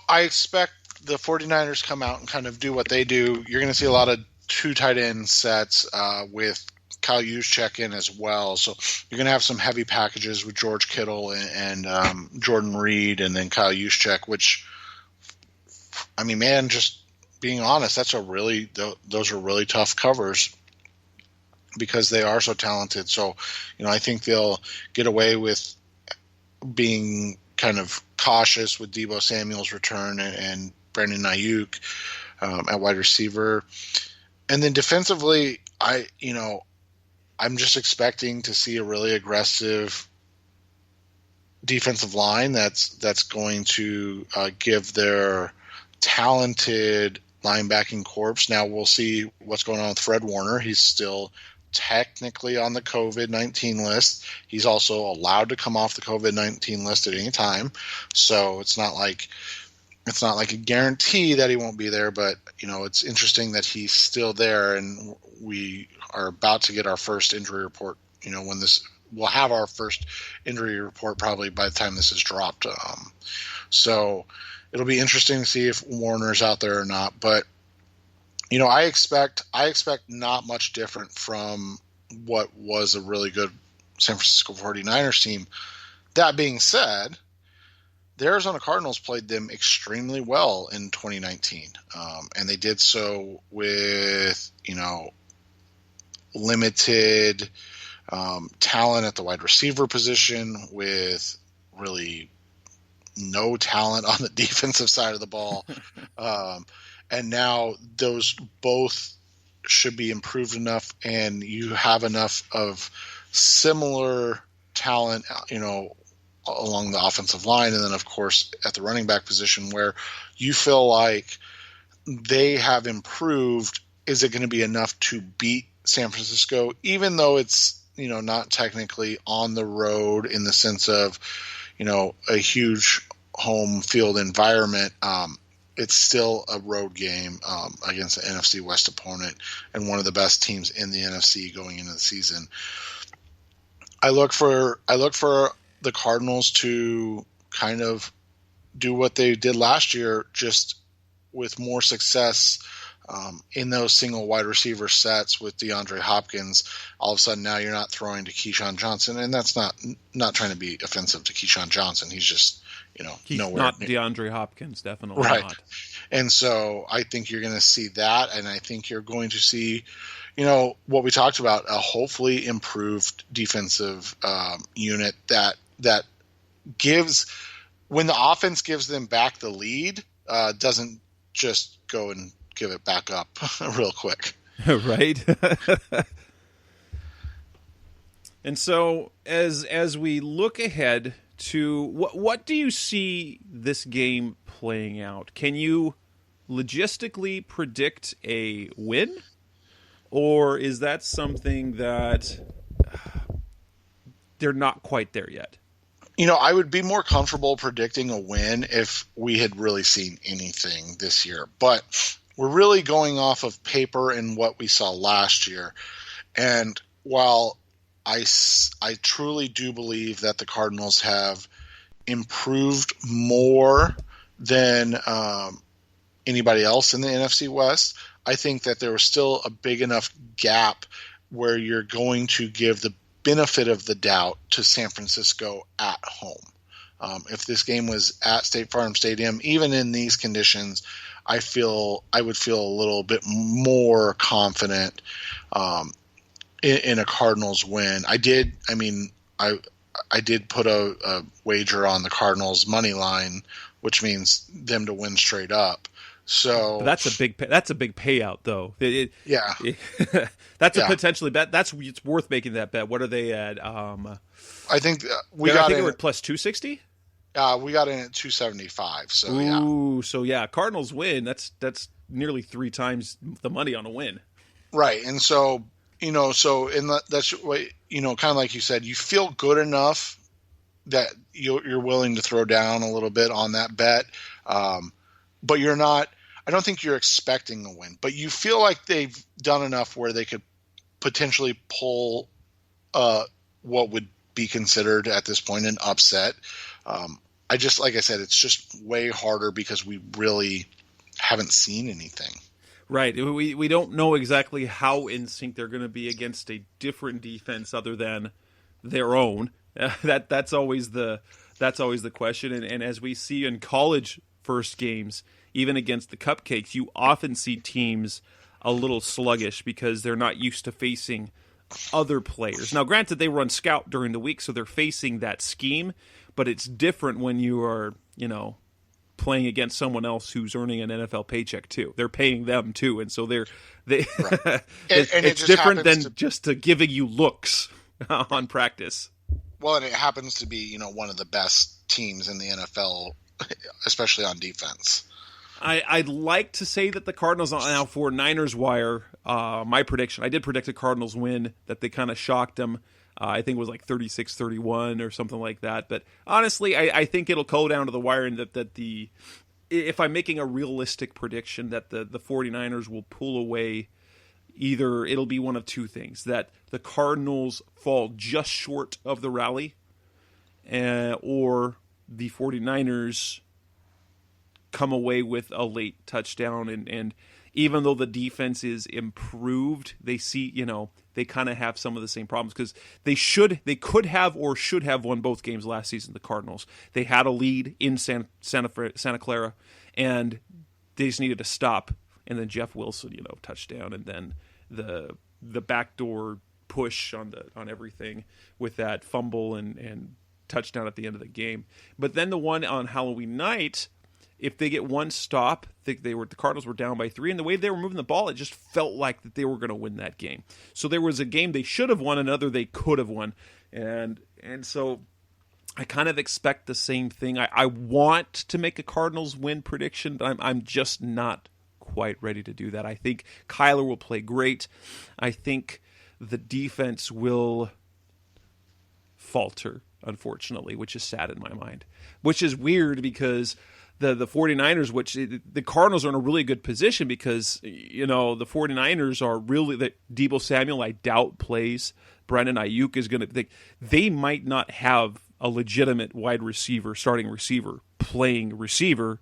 I expect the 49ers come out and kind of do what they do. You're going to see a lot of 2 tight end sets with Kyle Juszczyk in as well. So you're going to have some heavy packages with George Kittle and Jordan Reed, and then Kyle Juszczyk, which, I mean, man, just being honest, those are really tough covers, because they are so talented. So, I think they'll get away with being kind of cautious with Deebo Samuel's return and Brandon Ayuk at wide receiver. And then defensively, I'm just expecting to see a really aggressive defensive line that's going to give their talented linebacking corps. Now we'll see what's going on with Fred Warner. He's still technically on the COVID-19 list. He's also allowed to come off the COVID-19 list at any time. So it's not like a guarantee that he won't be there, but it's interesting that he's still there, and we are about to get our first injury report. We'll have our first injury report probably by the time this is dropped. So it'll be interesting to see if Warner's out there or not, but I expect not much different from what was a really good San Francisco 49ers team. That being said, the Arizona Cardinals played them extremely well in 2019, and they did so with limited talent at the wide receiver position, with really no talent on the defensive side of the ball. And now those both should be improved enough, and you have enough of similar talent, along the offensive line, and then of course at the running back position, where you feel like they have improved. Is it going to be enough to beat San Francisco, even though it's not technically on the road in the sense of a huge home field environment? It's still a road game against an NFC West opponent and one of the best teams in the NFC going into the season. I look for the Cardinals to kind of do what they did last year, just with more success in those single wide receiver sets with DeAndre Hopkins. All of a sudden now you're not throwing to Keyshawn Johnson, and that's not trying to be offensive to Keyshawn Johnson. He's just he's nowhere not near. DeAndre Hopkins, definitely Right. not. And so I think you're going to see that, and I think you're going to see, what we talked about, a hopefully improved defensive unit that gives, when the offense gives them back the lead, doesn't just go and give it back up real quick. Right. And so as we look ahead to what do you see this game playing out? Can you logistically predict a win, or is that something that they're not quite there yet? I would be more comfortable predicting a win if we had really seen anything this year, but we're really going off of paper and what we saw last year. And while I truly do believe that the Cardinals have improved more than anybody else in the NFC West, I think that there was still a big enough gap where you're going to give the benefit of the doubt to San Francisco at home. If this game was at State Farm Stadium, even in these conditions, I would feel a little bit more confident in a Cardinals win. I did put a wager on the Cardinals money line, which means them to win straight up. So But that's a big payout, though. Yeah. That's a potentially bet. It's worth making that bet. What are they at? I think we're at plus 260. We got in at 275. So Ooh, so yeah, Cardinals win. That's nearly 3 times the money on a win. Right, and so that's what kind of like you said, you feel good enough that you're willing to throw down a little bit on that bet, but you're not. I don't think you're expecting a win, but you feel like they've done enough where they could potentially pull what would be considered at this point an upset. Like I said, it's just way harder because we really haven't seen anything. Right. We don't know exactly how in sync they're going to be against a different defense other than their own. That's always the question. And as we see in college first games, even against the Cupcakes, you often see teams a little sluggish because they're not used to facing other players. Now, granted, they run scout during the week, so they're facing that scheme, but it's different when you are, playing against someone else who's earning an NFL paycheck too. They're paying them too, and so right. It's different than just giving you looks on practice. Well, and it happens to be, one of the best teams in the NFL, especially on defense. I'd like to say that the Cardinals, now for Niners Wire, my prediction, I did predict a Cardinals win, that they kind of shocked them. I think it was like 36-31 or something like that. But honestly, I think it'll go down to the wire, and that if I'm making a realistic prediction, that the 49ers will pull away. Either it'll be one of two things, that the Cardinals fall just short of the rally, or the 49ers come away with a late touchdown. And even though the defense is improved, they see, they kind of have some of the same problems, because they could have or should have won both games last season, the Cardinals. They had a lead in Santa Clara, and they just needed to stop. And then Jeff Wilson, touchdown, and then the backdoor push on everything with that fumble and touchdown at the end of the game. But then the one on Halloween night, if they get one stop, the Cardinals were down by 3, and the way they were moving the ball, it just felt like that they were going to win that game. So there was a game they should have won, another they could have won, and so I kind of expect the same thing. I want to make a Cardinals win prediction, but I'm just not quite ready to do that. I think Kyler will play great. I think the defense will falter, unfortunately, which is sad in my mind, which is weird because the 49ers, which the Cardinals are in a really good position because, the 49ers are really, Deebo Samuel, I doubt, plays. Brandon Ayuk is going to, they might not have a legitimate wide receiver, starting receiver, playing receiver,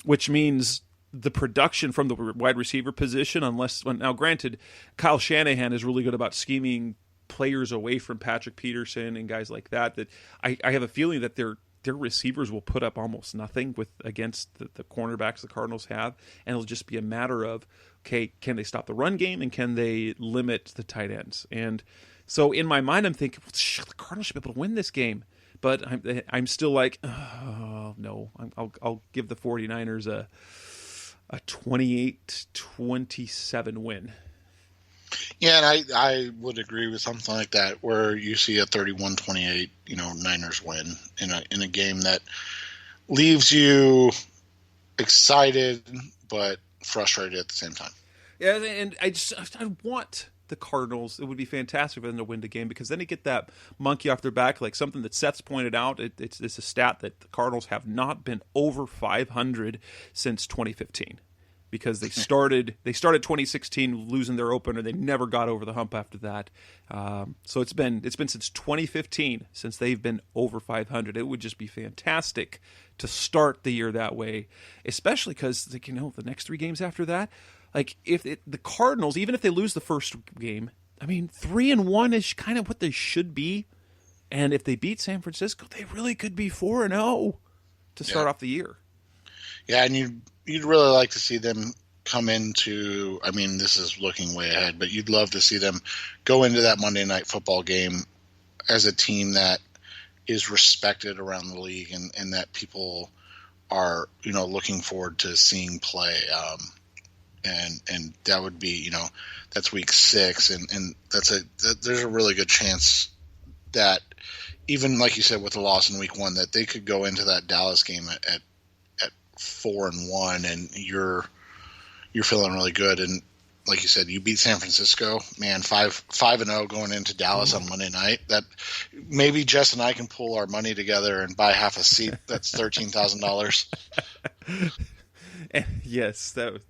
which means the production from the wide receiver position, now granted, Kyle Shanahan is really good about scheming players away from Patrick Peterson and guys like that I have a feeling that their receivers will put up almost nothing against the cornerbacks the Cardinals have, and it'll just be a matter of, okay, can they stop the run game and can they limit the tight ends? And so in my mind, I'm thinking, well, the Cardinals should be able to win this game, but I'm still like, oh, no, I'll give the 49ers a 28-27 win. Yeah, and I would agree with something like that, where you see a 31-28, Niners win in a game that leaves you excited but frustrated at the same time. Yeah, and I want the Cardinals. It would be fantastic for them to win the game because then you get that monkey off their back, like something that Seth's pointed out. It's a stat that the Cardinals have not been over 500 since 2015. Because they started 2016 losing their opener, they never got over the hump after that. So it's been since 2015 since they've been over 500. It would just be fantastic to start the year that way, especially because the next 3 games after that, like the Cardinals, even if they lose the first game, 3-1 is kind of what they should be, and if they beat San Francisco, they really could be 4-0 to start off the year. Yeah, and you'd really like to see them come into, this is looking way ahead, but you'd love to see them go into that Monday Night Football game as a team that is respected around the league and that people are, looking forward to seeing play. And that would be, that's week 6, and there's a really good chance that even like you said with the loss in week 1, that they could go into that Dallas game at 4-1, and you're feeling really good. And like you said, you beat San Francisco, man, 5-0 going into Dallas on Monday night. That maybe Jess and I can pull our money together and buy half a seat. That's $13,000. Yes, that'd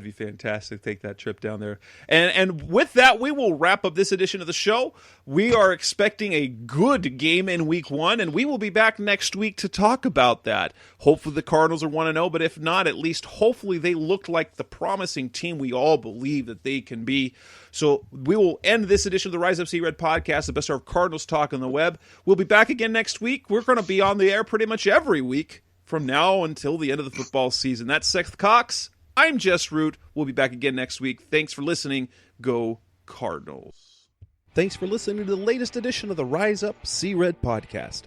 be fantastic. Take that trip down there. And with that, we will wrap up this edition of the show. We are expecting a good game in week 1, and we will be back next week to talk about that. Hopefully the Cardinals are 1-0, but if not, at least hopefully they look like the promising team we all believe that they can be. So we will end this edition of the Rise Up See Red podcast, the best of Cardinals talk on the web. We'll be back again next week. We're going to be on the air pretty much every week from now until the end of the football season. That's Seth Cox. I'm Jess Root. We'll be back again next week. Thanks for listening. Go Cardinals. Thanks for listening to the latest edition of the Rise Up See Red podcast.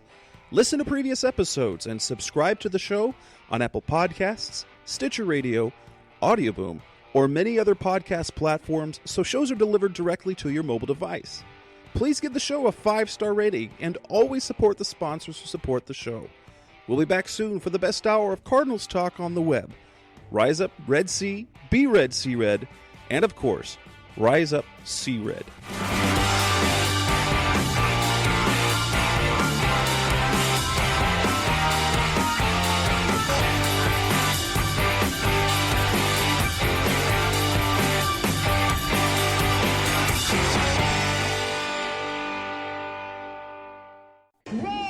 Listen to previous episodes and subscribe to the show on Apple Podcasts, Stitcher Radio, Audioboom, or many other podcast platforms so shows are delivered directly to your mobile device. Please give the show a 5-star rating and always support the sponsors who support the show. We'll be back soon for the best hour of Cardinals talk on the web. Rise up, Red Sea, be Red, See Red, and of course, Rise Up, See Red. Rise!